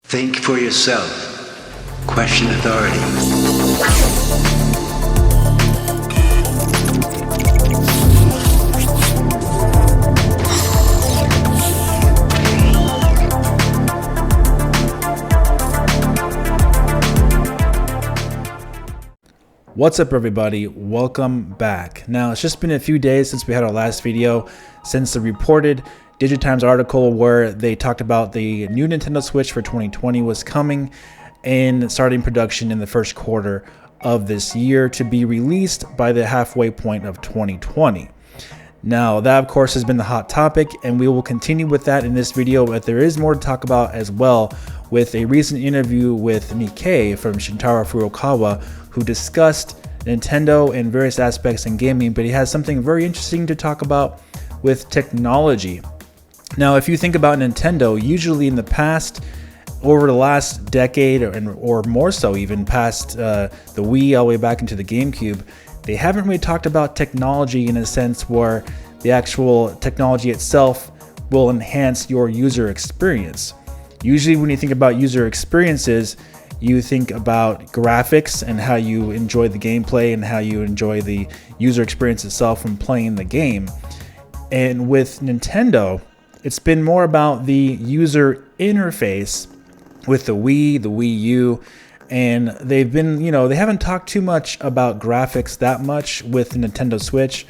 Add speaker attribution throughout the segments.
Speaker 1: Think for yourself. Question authority.
Speaker 2: What's up, everybody? Welcome back. Now, it's just been a few days since we had our last video, since the reported Digitimes article where they talked about the new Nintendo Switch for 2020 was coming and starting production in the first quarter of this year to be released by the halfway point of 2020. Now, that of course has been the hot topic, and we will continue with that in this video, but there is more to talk about as well with a recent interview with Nikkei from Shintaro Furukawa, who discussed Nintendo and various aspects in gaming, but he has something very interesting to talk about with technology. Now, if you think about Nintendo, usually in the past, over the last decade or more so, even past the Wii all the way back into the GameCube, they haven't really talked about technology in a sense where the actual technology itself will enhance your user experience. Usually when you think about user experiences, you think about graphics and how you enjoy the gameplay and how you enjoy the user experience itself from playing the game. And with Nintendo, it's been more about the user interface with the Wii, the Wii U, and they've been, they haven't talked too much about graphics that much with the Nintendo Switch.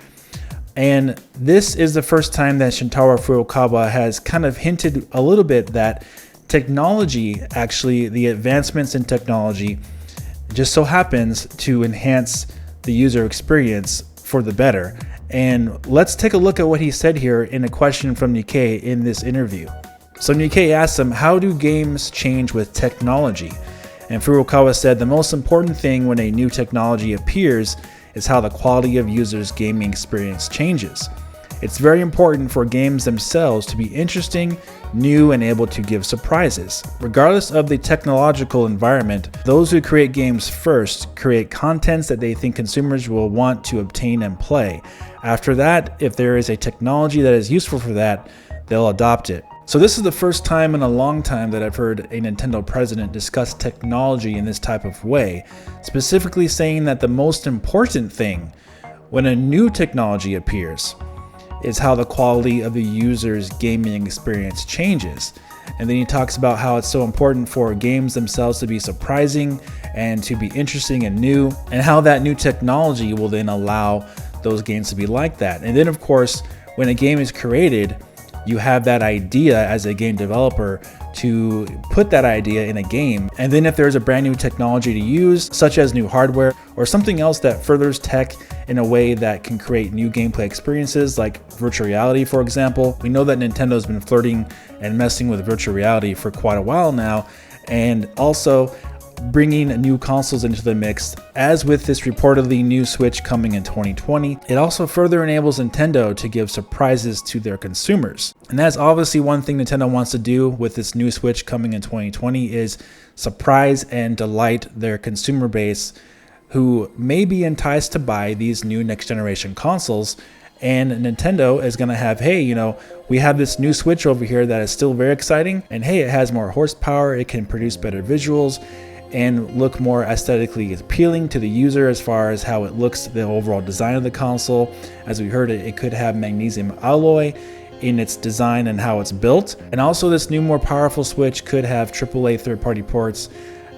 Speaker 2: And this is the first time that Shintaro Furukawa has kind of hinted a little bit that technology, actually, the advancements in technology just so happens to enhance the user experience for the better. And let's take a look at what he said here in a question from Nikkei in this interview. So Nikkei asked him, how do games change with technology? And Furukawa said the most important thing when a new technology appears is how the quality of users' gaming experience changes. It's very important for games themselves to be interesting, new, and able to give surprises. Regardless of the technological environment, those who create games first create contents that they think consumers will want to obtain and play. After that, if there is a technology that is useful for that, they'll adopt it. So this is the first time in a long time that I've heard a Nintendo president discuss technology in this type of way, specifically saying that the most important thing when a new technology appears is how the quality of the user's gaming experience changes. And then he talks about how it's so important for games themselves to be surprising and to be interesting and new, and how that new technology will then allow those games to be like that. And then of course, when a game is created, you have that idea as a game developer to put that idea in a game. And then if there's a brand new technology to use, such as new hardware or something else that furthers tech in a way that can create new gameplay experiences, like virtual reality, for example. We know that Nintendo's been flirting and messing with virtual reality for quite a while now, and also bringing new consoles into the mix, as with this reportedly new Switch coming in 2020. It also further enables Nintendo to give surprises to their consumers. And that's obviously one thing Nintendo wants to do with this new Switch coming in 2020 is surprise and delight their consumer base who may be enticed to buy these new next generation consoles. And Nintendo is going to have, hey, we have this new Switch over here that is still very exciting, and hey, it has more horsepower, it can produce better visuals and look more aesthetically appealing to the user as far as how it looks, the overall design of the console. As we heard, it could have magnesium alloy in its design and how it's built. And also this new, more powerful Switch could have AAA third-party ports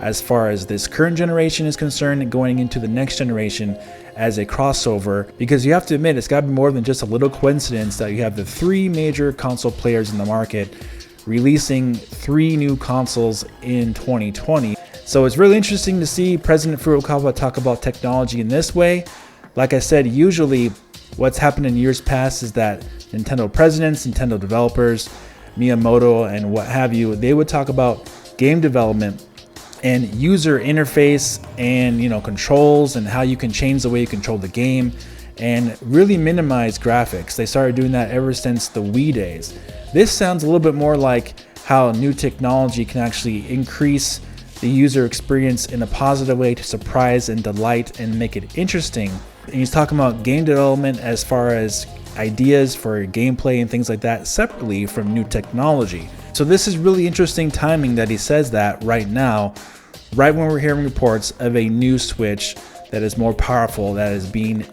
Speaker 2: as far as this current generation is concerned, going into the next generation as a crossover, because you have to admit, it's got to be more than just a little coincidence that you have the three major console players in the market releasing three new consoles in 2020. So it's really interesting to see President Furukawa talk about technology in this way. Like I said, usually what's happened in years past is that Nintendo presidents, Nintendo developers, Miyamoto and what have you, they would talk about game development and user interface and controls and how you can change the way you control the game and really minimize graphics. They started doing that ever since the Wii days. This sounds a little bit more like how new technology can actually increase the user experience in a positive way to surprise and delight and make it interesting. And he's talking about game development as far as ideas for gameplay and things like that separately from new technology. So this is really interesting timing that he says that right now, right when we're hearing reports of a new Switch that is more powerful, that is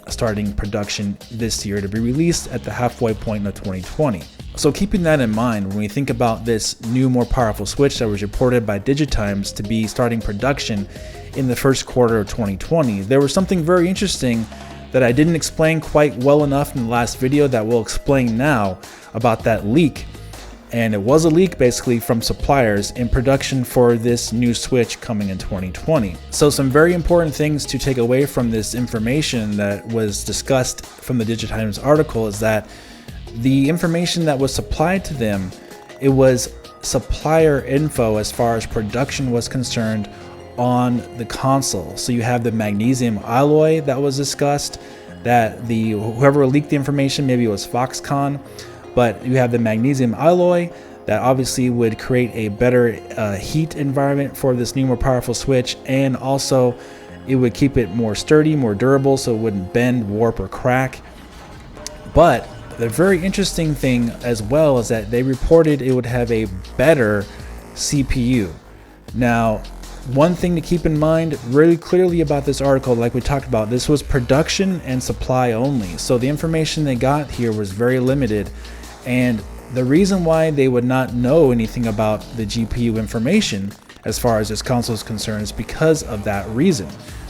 Speaker 2: starting production this year to be released at the halfway point of 2020. So keeping that in mind, when we think about this new, more powerful Switch that was reported by Digitimes to be starting production in the first quarter of 2020, there was something very interesting that I didn't explain quite well enough in the last video that we'll explain now about that leak. And it was a leak basically from suppliers in production for this new Switch coming in 2020. So some very important things to take away from this information that was discussed from the Digitimes article is that the information that was supplied to them, it was supplier info as far as production was concerned on the console. So you have the magnesium alloy that was discussed, that whoever leaked the information, maybe it was Foxconn, but you have the magnesium alloy that obviously would create a better heat environment for this new, more powerful Switch, and also it would keep it more sturdy, more durable, so it wouldn't bend, warp, or crack. But the very interesting thing as well is that they reported it would have a better CPU. Now, one thing to keep in mind really clearly about this article, like we talked about, this was production and supply only. So the information they got here was very limited. And the reason why they would not know anything about the GPU information as far as this console is concerned is because of that reason.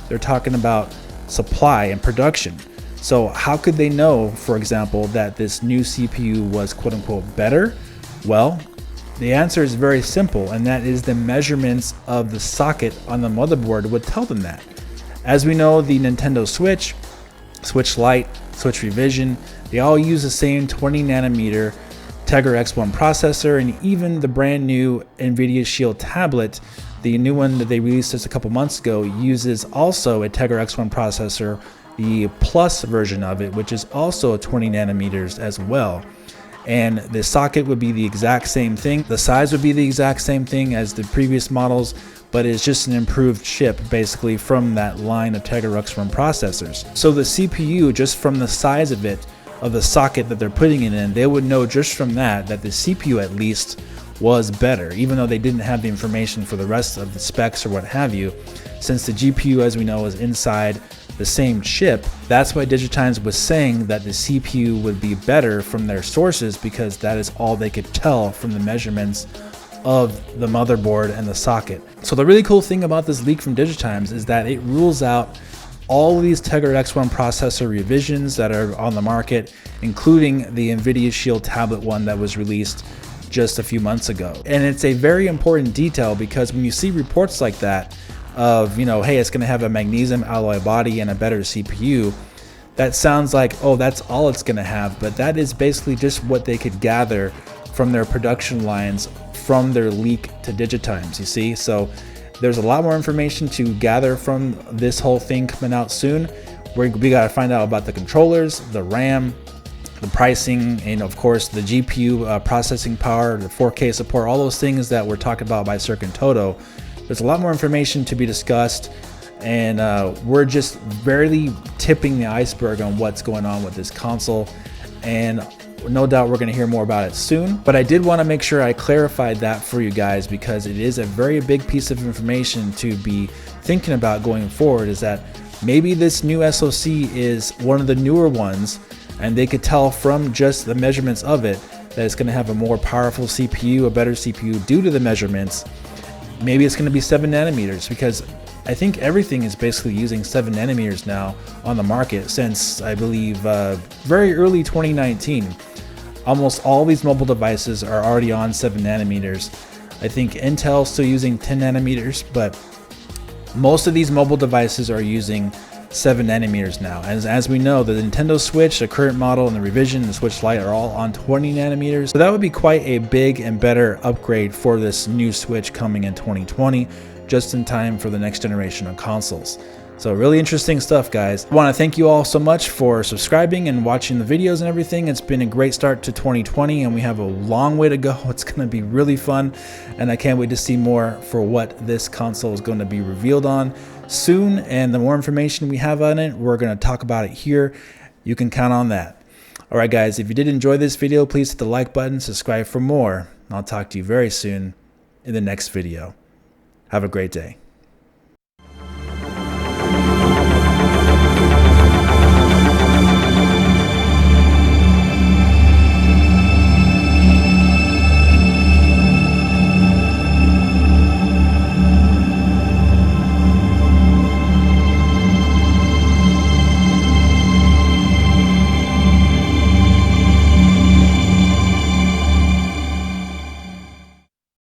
Speaker 2: They're talking about supply and production. So how could they know, for example, that this new CPU was quote unquote better? Well, the answer is very simple, and that is the measurements of the socket on the motherboard would tell them that. As we know, the Nintendo Switch, Switch Lite, Switch Revision, they all use the same 20 nanometer Tegra X1 processor, and even the brand new NVIDIA Shield tablet, the new one that they released just a couple months ago, uses also a Tegra X1 processor, the Plus version of it, which is also 20 nanometers as well. And the socket would be the exact same thing. The size would be the exact same thing as the previous models, but it's just an improved chip basically from that line of Tegra X1 processors. So the CPU, just from the size of it, of the socket that they're putting it in, they would know just from that the CPU at least was better, even though they didn't have the information for the rest of the specs or what have you. Since the GPU, as we know, is inside the same chip, that's why Digitimes was saying that the CPU would be better from their sources, because that is all they could tell from the measurements of the motherboard and the socket. So the really cool thing about this leak from Digitimes is that it rules out all of these Tegra X1 processor revisions that are on the market, including the NVIDIA Shield tablet one that was released just a few months ago. And it's a very important detail, because when you see reports like that of, you know, hey, it's going to have a magnesium alloy body and a better CPU, that sounds like, oh, that's all it's going to have. But that is basically just what they could gather from their production lines from their leak to Digitimes, you see? So there's a lot more information to gather from this whole thing coming out soon. We got to find out about the controllers, the RAM, the pricing, and of course the GPU processing power, the 4K support, all those things that were talked about by Cirque and Toto. There's a lot more information to be discussed, and we're just barely tipping the iceberg on what's going on with this console, and no doubt we're going to hear more about it soon. But I did want to make sure I clarified that for you guys, because it is a very big piece of information to be thinking about going forward, is that maybe this new SOC is one of the newer ones, and they could tell from just the measurements of it that it's going to have a more powerful CPU, a better CPU due to the measurements. Maybe it's going to be 7 nanometers, because I think everything is basically using 7 nanometers now on the market since, I believe, very early 2019. Almost all these mobile devices are already on 7 nanometers. I think Intel's still using 10 nanometers, but most of these mobile devices are using 7 nanometers now. As we know, the Nintendo Switch, the current model, and the Revision, the Switch Lite are all on 20 nanometers. So that would be quite a big and better upgrade for this new Switch coming in 2020, just in time for the next generation of consoles. So really interesting stuff, guys. I want to thank you all so much for subscribing and watching the videos and everything. It's been a great start to 2020, and we have a long way to go. It's going to be really fun, and I can't wait to see more for what this console is going to be revealed on soon. And the more information we have on it, we're going to talk about it here. You can count on that. All right, guys, if you did enjoy this video, please hit the like button, subscribe for more, I'll talk to you very soon in the next video. Have a great day.